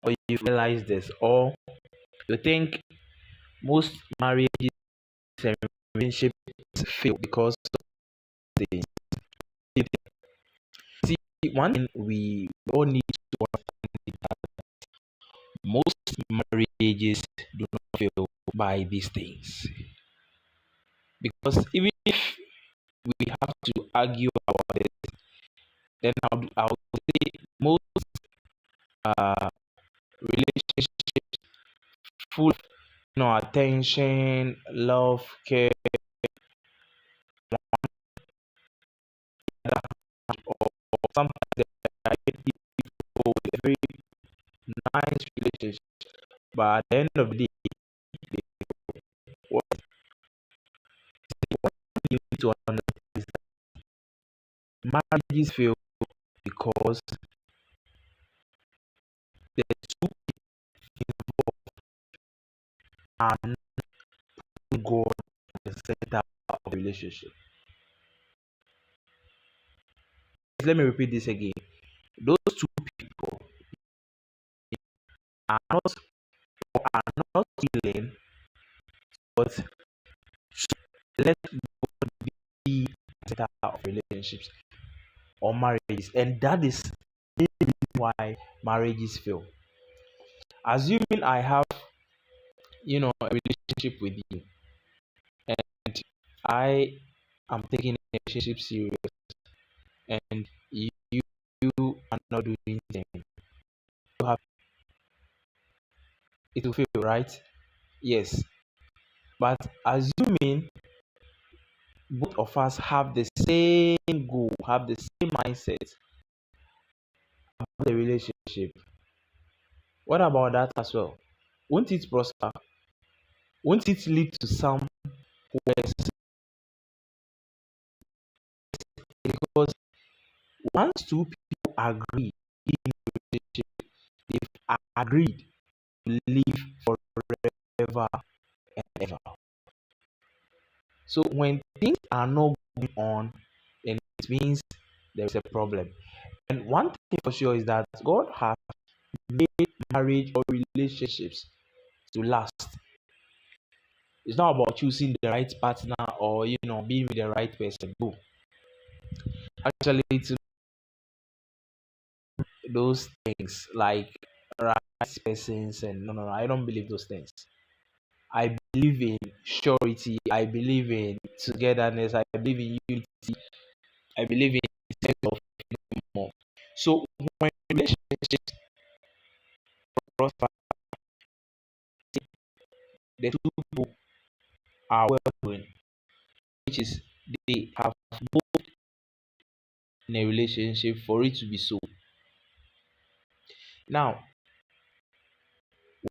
or you've realized this, or you think most marriages and relationships fail because of things. See, one thing we all need to understand is that most marriages do not fail by these things. Because even if we have to argue about it, then I would say most uh, relationships full of attention, love, care, or sometimes they are people with a very nice relationship, but at the end of the day, what you need to understand is that marriages fail because the two are not God at the center of the relationship. Let me repeat this again. Those two people are not killing, but let God be the center of relationships or marriages, and that is why marriages fail. Assuming I have, a relationship with you, and I am taking a relationship serious, and you are not doing anything, you have it will fail, right? Yes. But assuming both of us have the same goal, have the same mindset about the relationship, what about that as well? Won't it prosper? Won't it lead to some worse? Because once two people agree in a relationship, they've agreed to live forever and ever. So when things are not going on, then it means there's a problem. And one thing for sure is that God has made marriage or relationships to last. It's not about choosing the right partner or being with the right person. No. Actually, it's those things like right persons and no, I don't believe those things. I believe in surety. I believe in togetherness. I believe in unity. I believe in sense of more. So when relationships prosper, the two people are well doing, which is they have both in a relationship for it to be so. Now,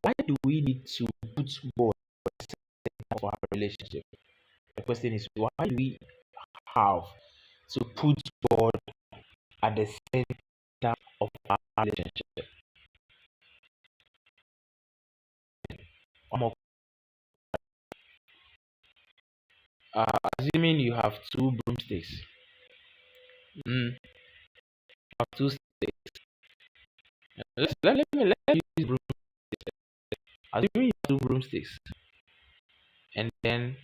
why do we need to put God at the center of our relationship? The question is, why do we have to put God at the center of our relationship? Assuming you have two broomsticks, you have two sticks. Let me use broomsticks. Assuming you have two broomsticks, and then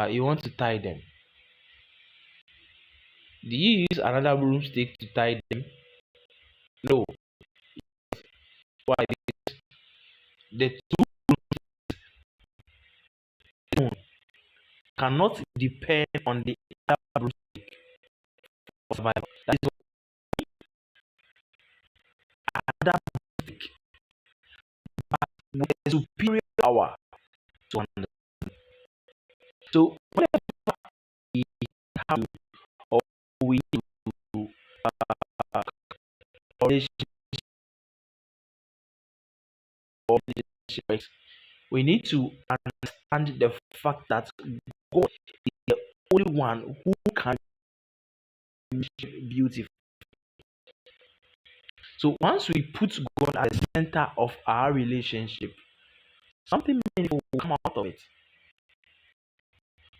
you want to tie them. Do you use another broomstick to tie them? No. Why? The two cannot depend on the other broomstick for survival. That is another broomstick with a superior power to understand. So whenever we have to, or we need to relationship or relationship, we need to understand the fact that God is the only one who can make beautiful. So once we put God at the center of our relationship, something meaningful will come out of it.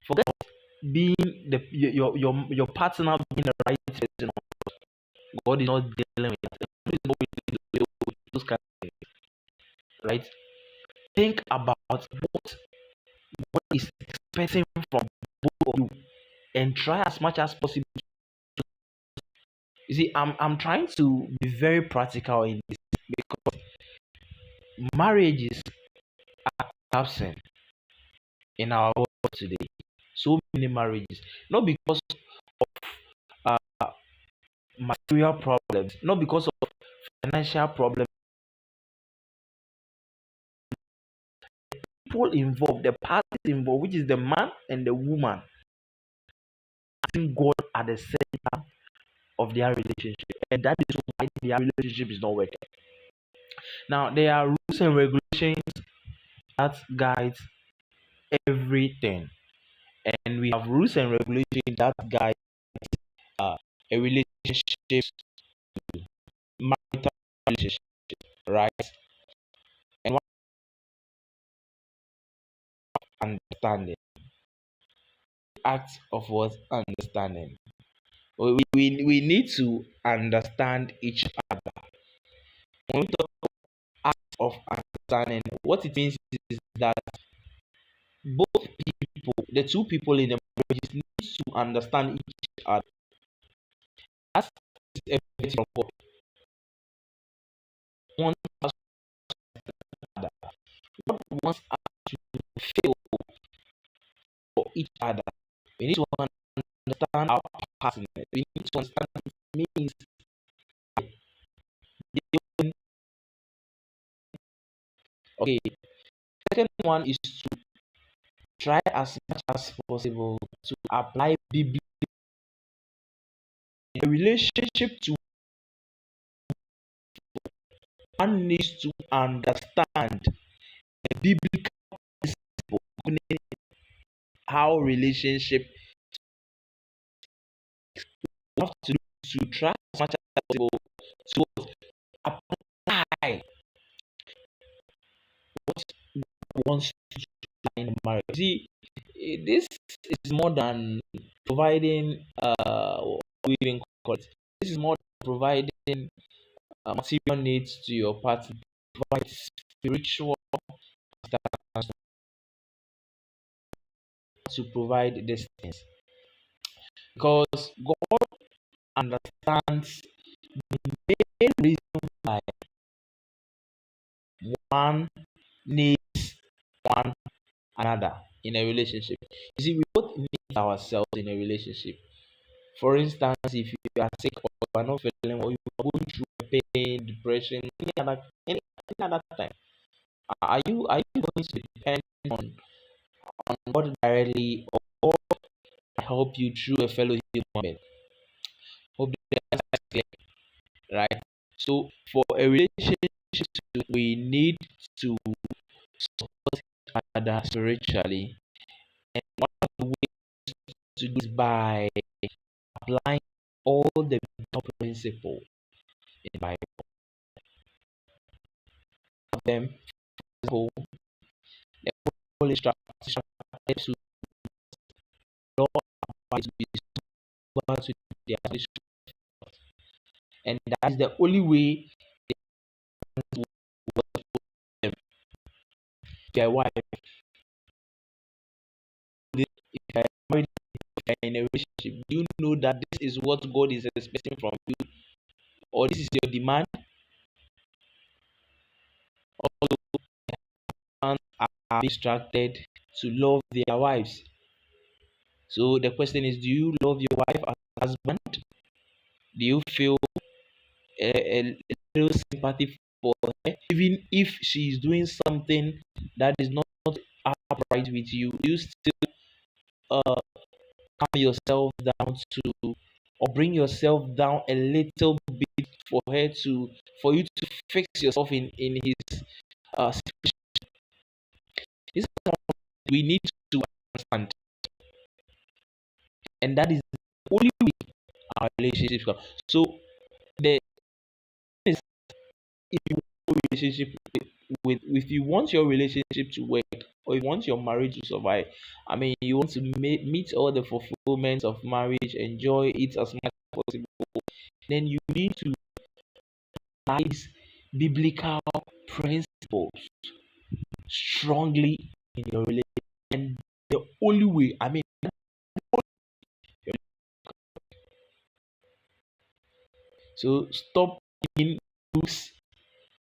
Forget being your partner being the right person. God is not dealing with that. God is not dealing with those kind right? Think about what is expecting from both of you, and try as much as possible. You see, I'm trying to be very practical in this because marriages are absent in our world today. So many marriages, not because uh, material problems, not because of financial problems. People involved, the parties involved, which is the man and the woman, putting God at the center of their relationship, and that is why their relationship is not working. Now, there are rules and regulations that guide everything, and we have rules and regulations that guide a relationship, marital relationship, right? And one, understanding, act of what understanding. We need to understand each other. When we talk act of understanding, what it means is that both people, the two people in the marriage, need to understand each other. That's everything of what one has other. What wants us to feel for each other. We need to understand our partner. We need to understand it means. Okay. Second one is to try as much as possible to apply biblical relationship to one needs to understand the biblical principle governing how relationship have to try as much as possible to apply what God wants to do in marriage. See, this is more than providing what we even call it. This is more than providing material needs to your partner. Provide spiritual assistance to provide these things because God understands the main reason why one needs one another in a relationship. You see, we both need ourselves in a relationship. For instance, if you are sick or you are not feeling well, you are going through pain, depression, any other time, are you going to depend on God directly or help you through a fellow human being? Hope that's clear, right? So for a relationship, we need to support each other spiritually, and one of the ways to do is by applying all the biblical principles in the Bible. Of them, for example, the Holy Instruction to law to be sober to their salvation, and that is the only way to work them. Their wife, if you are married, if you are in a relationship, do you know that this is what God is expecting from you, or this is your demand? Although husbands are instructed to love their wives. So the question is, do you love your wife as a husband? Do you feel a little sympathy for her, even if she is doing something that is not upright with you? Do you still uh, calm yourself down to, or bring yourself down a little bit for her to, for you to fix yourself in his situation? This is something we need to understand, and that is the only way our relationships come. So the thing is, if you want a relationship with if you want your relationship to work, or you want your marriage to survive, I mean, you want to meet all the fulfillments of marriage, enjoy it as much as possible, then you need to apply these biblical principles strongly in your relationship. And the only way, I mean, so stop reading books,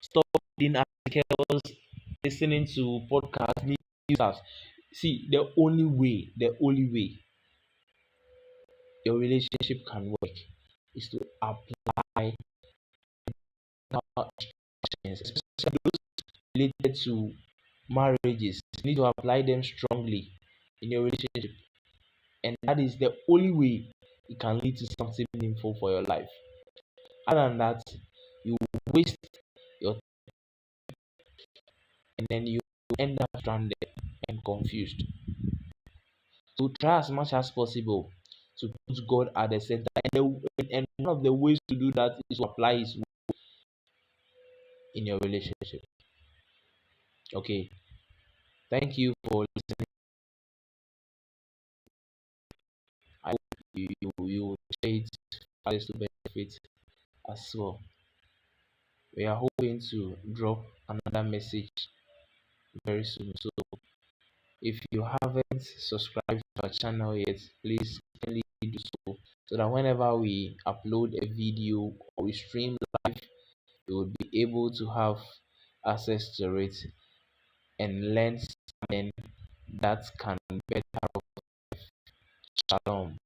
stop reading articles, listening to podcasts, news. See, the only way your relationship can work is to apply instructions, especially those related to marriages. You need to apply them strongly in your relationship, and that is the only way it can lead to something meaningful for your life. Other than that, you waste your, and then you end up stranded and confused. So try as much as possible to put God at the center. And one of the ways to do that is to apply His word in your relationship. Okay. Thank you for listening. I hope you share it others to benefit as well. We are hoping to drop another message very soon. So if you haven't subscribed to our channel yet, please kindly do so, so that whenever we upload a video or we stream live, you will be able to have access to it and learn something that can better our. Shalom.